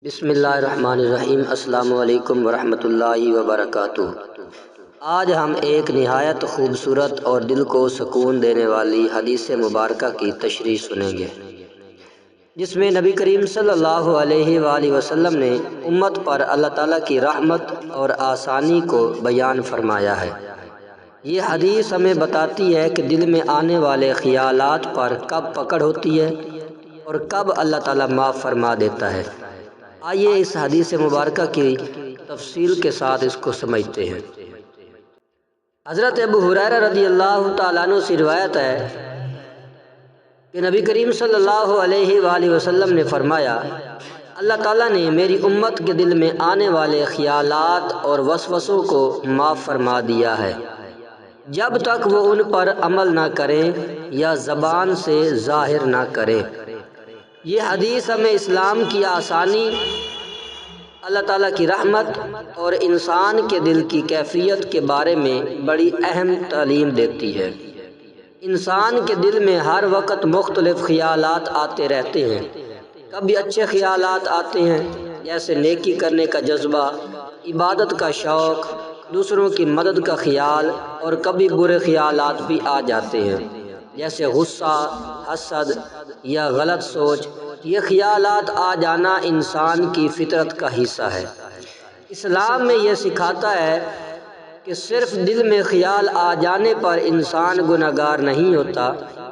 بسم اللہ الرحمن الرحیم۔ السلام علیکم ورحمۃ اللہ وبرکاتہ۔ آج ہم ایک نہایت خوبصورت اور دل کو سکون دینے والی حدیث مبارکہ کی تشریح سنیں گے، جس میں نبی کریم صلی اللہ علیہ وآلہ وسلم نے امت پر اللہ تعالیٰ کی رحمت اور آسانی کو بیان فرمایا ہے۔ یہ حدیث ہمیں بتاتی ہے کہ دل میں آنے والے خیالات پر کب پکڑ ہوتی ہے اور کب اللہ تعالیٰ معاف فرما دیتا ہے۔ آئیے اس حدیث مبارکہ کی تفصیل کے ساتھ اس کو سمجھتے ہیں۔ حضرت ابو ہریرہ رضی اللہ تعالیٰ عنہ سے روایت ہے کہ نبی کریم صلی اللہ علیہ وآلہ وسلم نے فرمایا، اللہ تعالیٰ نے میری امت کے دل میں آنے والے خیالات اور وسوسوں کو معاف فرما دیا ہے، جب تک وہ ان پر عمل نہ کریں یا زبان سے ظاہر نہ کریں۔ یہ حدیث ہمیں اسلام کی آسانی، اللہ تعالیٰ کی رحمت اور انسان کے دل کی کیفیت کے بارے میں بڑی اہم تعلیم دیتی ہے۔ انسان کے دل میں ہر وقت مختلف خیالات آتے رہتے ہیں۔ کبھی اچھے خیالات آتے ہیں، جیسے نیکی کرنے کا جذبہ، عبادت کا شوق، دوسروں کی مدد کا خیال، اور کبھی برے خیالات بھی آ جاتے ہیں، جیسے غصہ، حسد یا غلط سوچ۔ یہ خیالات آ جانا انسان کی فطرت کا حصہ ہے۔ اسلام میں یہ سکھاتا ہے کہ صرف دل میں خیال آ جانے پر انسان گنہگار نہیں ہوتا،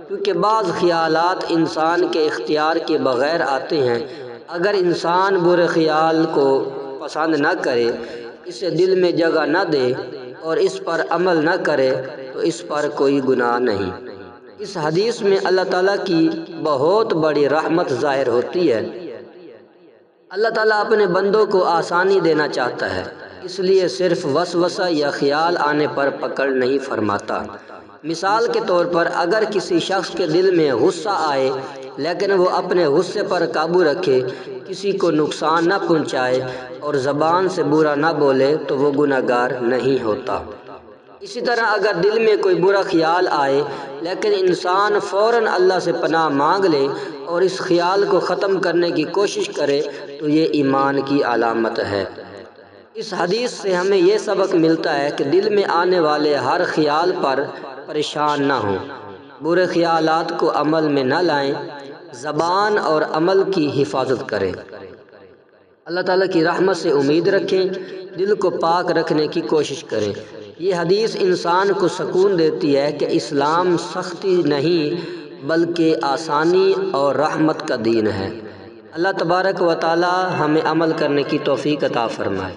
کیونکہ بعض خیالات انسان کے اختیار کے بغیر آتے ہیں۔ اگر انسان برے خیال کو پسند نہ کرے، اسے دل میں جگہ نہ دے اور اس پر عمل نہ کرے تو اس پر کوئی گناہ نہیں۔ اس حدیث میں اللہ تعالیٰ کی بہت بڑی رحمت ظاہر ہوتی ہے۔ اللہ تعالیٰ اپنے بندوں کو آسانی دینا چاہتا ہے، اس لیے صرف وسوسہ یا خیال آنے پر پکڑ نہیں فرماتا۔ مثال کے طور پر اگر کسی شخص کے دل میں غصہ آئے لیکن وہ اپنے غصے پر قابو رکھے، کسی کو نقصان نہ پہنچائے اور زبان سے برا نہ بولے تو وہ گنہگار نہیں ہوتا۔ اسی طرح اگر دل میں کوئی برا خیال آئے لیکن انسان فوراً اللہ سے پناہ مانگ لے اور اس خیال کو ختم کرنے کی کوشش کرے تو یہ ایمان کی علامت ہے۔ اس حدیث سے ہمیں یہ سبق ملتا ہے کہ دل میں آنے والے ہر خیال پر پریشان نہ ہوں، برے خیالات کو عمل میں نہ لائیں، زبان اور عمل کی حفاظت کریں، اللہ تعالیٰ کی رحمت سے امید رکھیں، دل کو پاک رکھنے کی کوشش کریں۔ یہ حدیث انسان کو سکون دیتی ہے کہ اسلام سختی نہیں بلکہ آسانی اور رحمت کا دین ہے۔ اللہ تبارک و تعالی ہمیں عمل کرنے کی توفیق عطا فرمائے۔